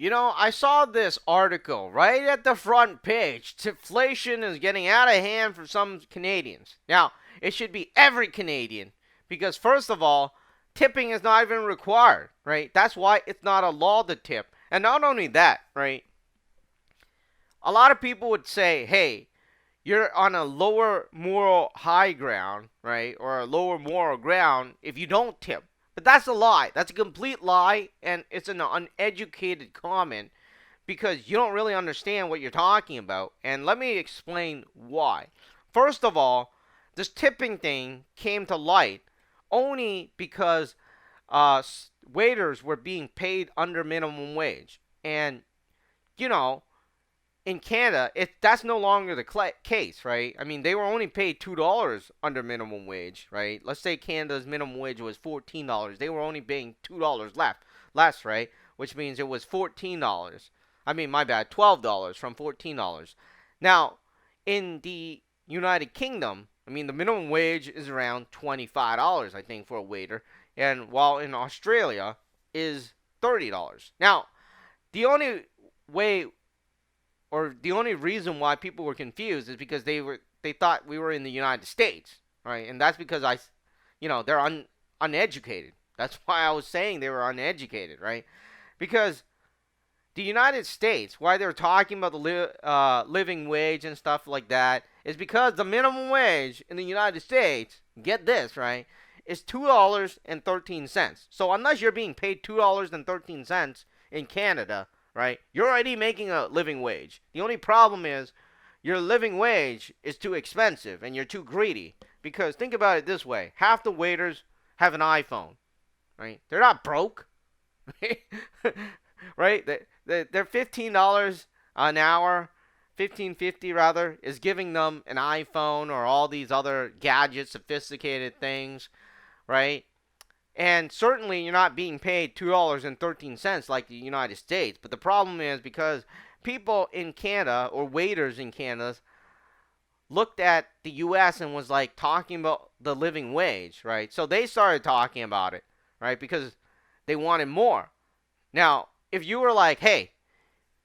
I saw this article right at the front page. Inflation is getting out of hand for some Canadians. Now, it should be every Canadian because, first of all, tipping is not even required, right? That's why it's not a law to tip. And not only that, right? A lot of people would say, hey, you're on a lower moral high ground, right? Or a lower moral ground if you don't tip. But that's a lie. That's a complete lie, and it's an uneducated comment because you don't really understand what you're talking about. And let me explain why. First of all, this tipping thing came to light only because waiters were being paid under minimum wage. And, you know, in Canada, that's no longer the case, right? I mean, they were only paid $2 under minimum wage, right? Let's say Canada's minimum wage was $14. They were only paying $2 less, right? Which means it was $14. I mean, my bad, $12 from $14. Now, in the United Kingdom, I mean, the minimum wage is around $25, I think, for a waiter, and while in Australia is $30. Now, the only way or the only reason why people were confused is because they thought we were in the United States, right? And that's because they're uneducated. That's why I was saying they were uneducated, right? Because the United States, why they're talking about the living wage and stuff like that, is because the minimum wage in the United States, get this, right, is $2.13. So unless you're being paid $2.13 in Canada, right, you're already making a living wage. The only problem is your living wage is too expensive and you're too greedy. Because think about it this way: half the waiters have an iPhone, right? They're not broke, right? They're $15 an hour, 15.50 rather, is giving them an iPhone or all these other gadgets, sophisticated things, right? And certainly you're not being paid $2.13 like the United States. But the problem is because people in Canada or waiters in Canada looked at the US and was like talking about the living wage, right? So they started talking about it, right? Because they wanted more. Now, if you were like, hey,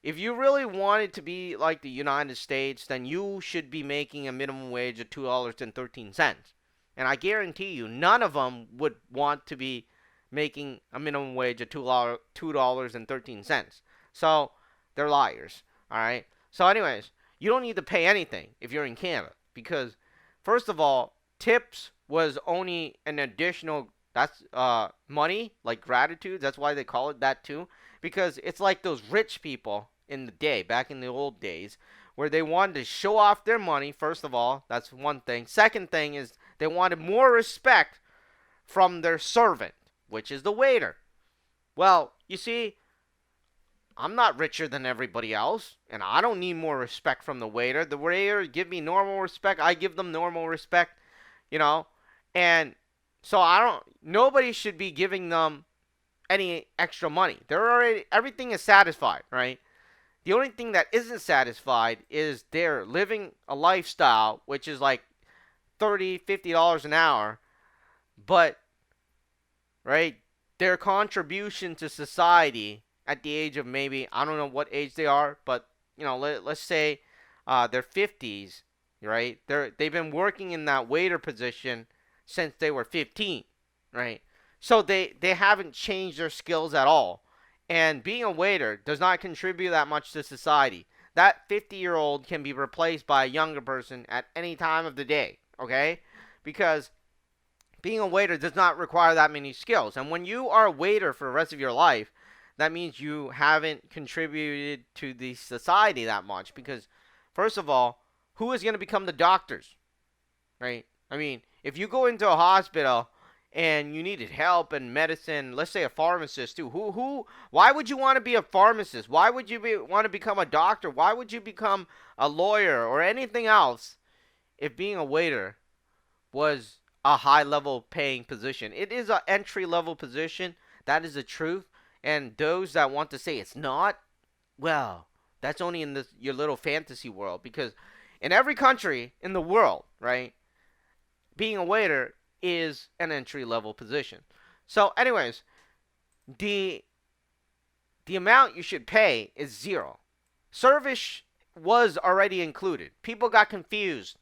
if you really wanted to be like the United States, then you should be making a minimum wage of $2.13. And I guarantee you, none of them would want to be making a minimum wage of $2.13. So they're liars. All right. So, anyways, you don't need to pay anything if you're in Canada because, first of all, tips was only an additional that's money like gratitude. That's why they call it that too, because it's like those rich people in the day back in the old days where they wanted to show off their money. First of all, that's one thing. Second thing is they wanted more respect from their servant, which is the waiter. Well, you see, I'm not richer than everybody else, and I don't need more respect from the waiter. The waiter give me normal respect, I give them normal respect, you know, and so I don't. Nobody should be giving them any extra money. They're already everything is satisfied, right? The only thing that isn't satisfied is they're living a lifestyle which is like 30, $50 an hour, but right, their contribution to society at the age of maybe I don't know what age they are, but let's say their 50s, right? They've been working in that waiter position since they were 15, right? So they haven't changed their skills at all. And being a waiter does not contribute that much to society. That 50-year-old can be replaced by a younger person at any time of the day, okay? Because being a waiter does not require that many skills. And when you are a waiter for the rest of your life, that means you haven't contributed to the society that much. Because, first of all, who is going to become the doctors, right? I mean, if you go into a hospital and you needed help and medicine, let's say a pharmacist too. Why would you want to be a pharmacist? Why would you want to become a doctor? Why would you become a lawyer or anything else if being a waiter was a high level paying position? It is an entry level position. That is the truth. And those that want to say it's not, well, that's only in your little fantasy world because in every country in the world, right, being a waiter is an entry level position. So, anyways, the the amount you should pay is zero. Service was already included. People got confused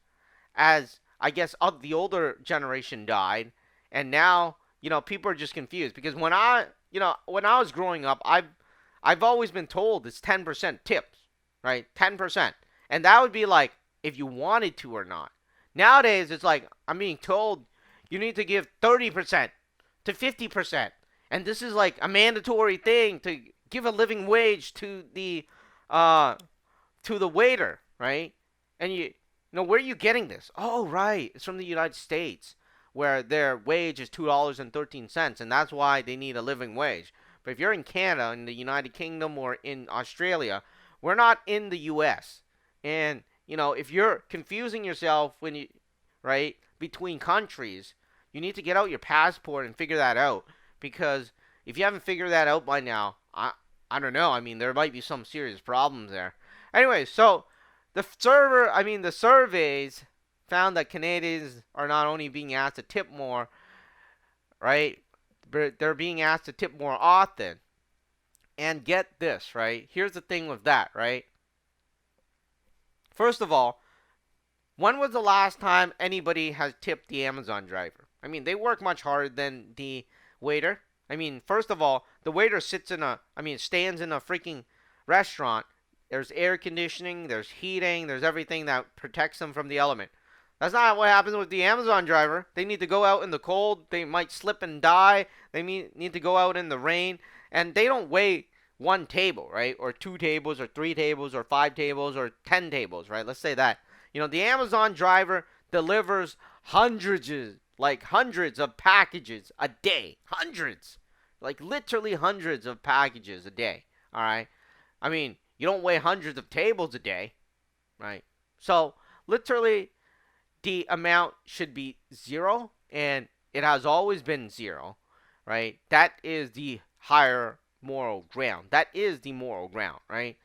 as I guess the older generation died, and now people are just confused because when I was growing up, I've always been told it's 10% tips, right? 10%, and that would be like if you wanted to or not. Nowadays, it's like I'm being told you need to give 30% to 50%, and this is like a mandatory thing to give a living wage uh to the waiter, right? And where are you getting this? Oh, right, it's from the United States, where their wage is $2.13, and that's why they need a living wage. But if you're in Canada, in the United Kingdom, or in Australia, we're not in the U.S. And if you're confusing yourself when you, right, between countries, you need to get out your passport and figure that out. Because if you haven't figured that out by now, I don't know. I mean, there might be some serious problems there. Anyway, so the surveys found that Canadians are not only being asked to tip more, right, but they're being asked to tip more often. And get this, right? Here's the thing with that, right? First of all, when was the last time anybody has tipped the Amazon driver? I mean, they work much harder than the waiter. I mean, first of all, the waiter stands in a freaking restaurant. There's air conditioning, there's heating, there's everything that protects them from the element. That's not what happens with the Amazon driver. They need to go out in the cold. They might slip and die. They need to go out in the rain. And they don't weigh one table, right? Or two tables, or three tables, or five tables, or 10 tables, right? Let's say that. The Amazon driver delivers hundreds of packages a day. Hundreds. Like literally hundreds of packages a day. All right? I mean, you don't weigh hundreds of tables a day, right? So, literally, the amount should be zero, and it has always been zero, right? That is the higher moral ground. That is the moral ground, right?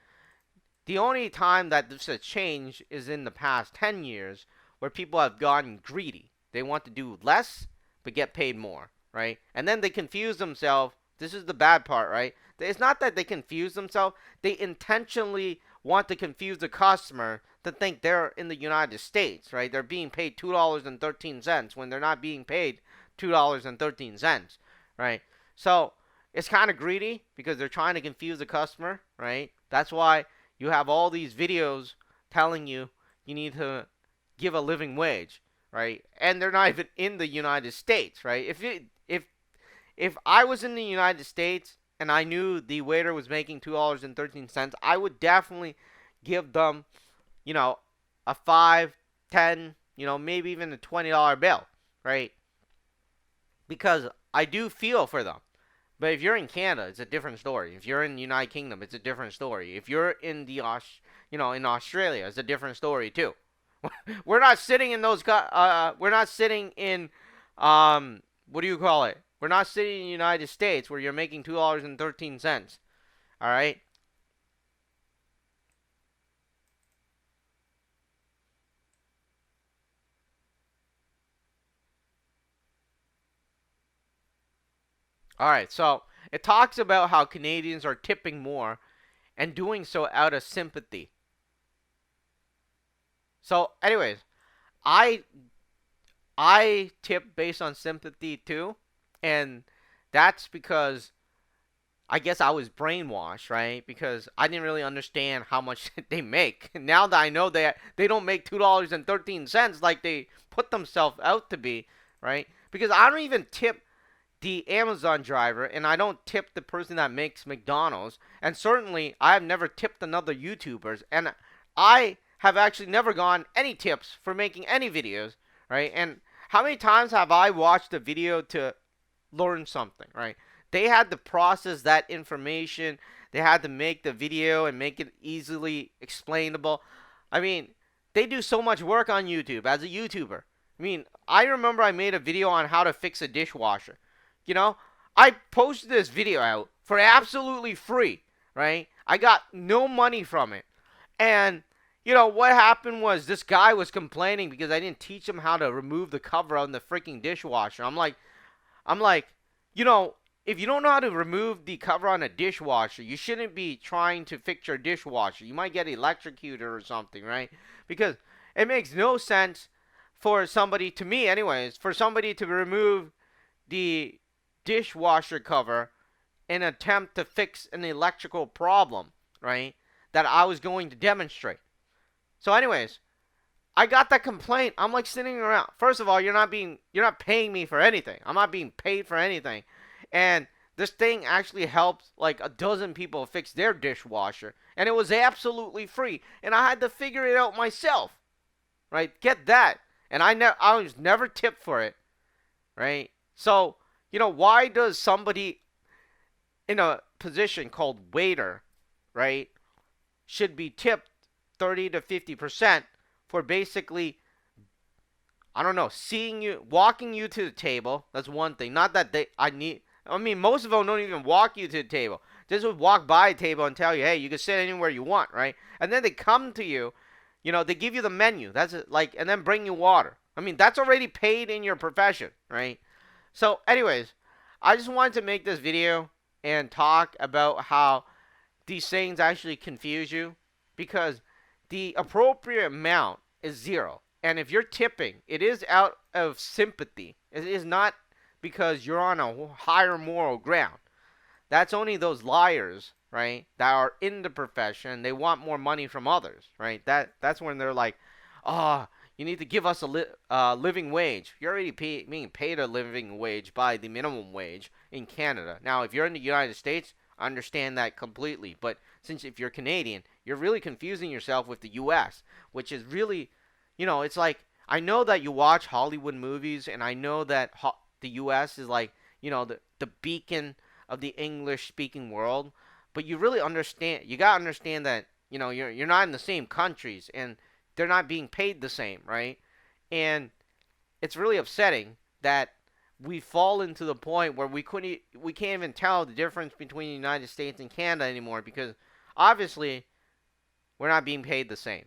The only time that this has changed is in the past 10 years where people have gotten greedy. They want to do less but get paid more, right? And then they confuse themselves. This is the bad part, right? It's not that they confuse themselves. They intentionally want to confuse the customer to think they're in the United States, right? They're being paid $2.13 when they're not being paid $2.13, right? So it's kind of greedy because they're trying to confuse the customer, right? That's why you have all these videos telling you need to give a living wage, right? And they're not even in the United States, right? If I was in the United States and I knew the waiter was making $2.13, I would definitely give them, a 5, 10, maybe even a $20 bill, right? Because I do feel for them. But if you're in Canada, it's a different story. If you're in the United Kingdom, it's a different story. If you're in in Australia, it's a different story too. We're not sitting in we're not sitting in what do you call it? We're not sitting in the United States where you're making $2.13. All right? All right. So, it talks about how Canadians are tipping more and doing so out of sympathy. So, anyways, I I tip based on sympathy too, and that's because I guess I was brainwashed, right? Because I didn't really understand how much they make. Now that I know they don't make $2.13 like they put themselves out to be, right? Because I don't even tip the Amazon driver, and I don't tip the person that makes McDonald's, and certainly I have never tipped another YouTubers, and I have actually never gotten any tips for making any videos, right? And how many times have I watched a video to learn something, right? They had to process that information. They had to make the video and make it easily explainable. I mean, they do so much work on YouTube as a YouTuber. I mean, I remember I made a video on how to fix a dishwasher. You know, I posted this video out for absolutely free, right? I got no money from it. And what happened was this guy was complaining because I didn't teach him how to remove the cover on the freaking dishwasher. I'm like, you know, if you don't know how to remove the cover on a dishwasher, you shouldn't be trying to fix your dishwasher. You might get electrocuted or something, right? Because it makes no sense for somebody, to me anyways, for somebody to remove the dishwasher cover in an attempt to fix an electrical problem, right? That I was going to demonstrate. So anyways, I got that complaint. I'm like sitting around. First of all, you're not paying me for anything. I'm not being paid for anything. And this thing actually helped like a dozen people fix their dishwasher, and it was absolutely free. And I had to figure it out myself, right? Get that. And I was never tipped for it, right? So, why does somebody in a position called waiter, right, should be tipped 30 to 50% for basically, I don't know, seeing you, walking you to the table? That's one thing. Not that most of them don't even walk you to the table. They just would walk by a table and tell you, hey, you can sit anywhere you want, right? And then they come to you, they give you the menu. That's it, like, and then bring you water. I mean, that's already paid in your profession, right? So, anyways, I just wanted to make this video and talk about how these things actually confuse you, because the appropriate amount is zero. And if you're tipping, it is out of sympathy. It is not because you're on a higher moral ground. That's only those liars, right, that are in the profession. They want more money from others, right? That's when they're like, oh, you need to give us a living wage. You're already being paid a living wage by the minimum wage in Canada. Now, if you're in the United States, I understand that completely. But since if you're Canadian, you're really confusing yourself with the U.S., which is really, it's like, I know that you watch Hollywood movies, and I know that the U.S. is like, the beacon of the English-speaking world. But you really you got to understand that, you're not in the same countries, and they're not being paid the same, right? And it's really upsetting that we fall into the point where we can't even tell the difference between the United States and Canada anymore, because obviously we're not being paid the same.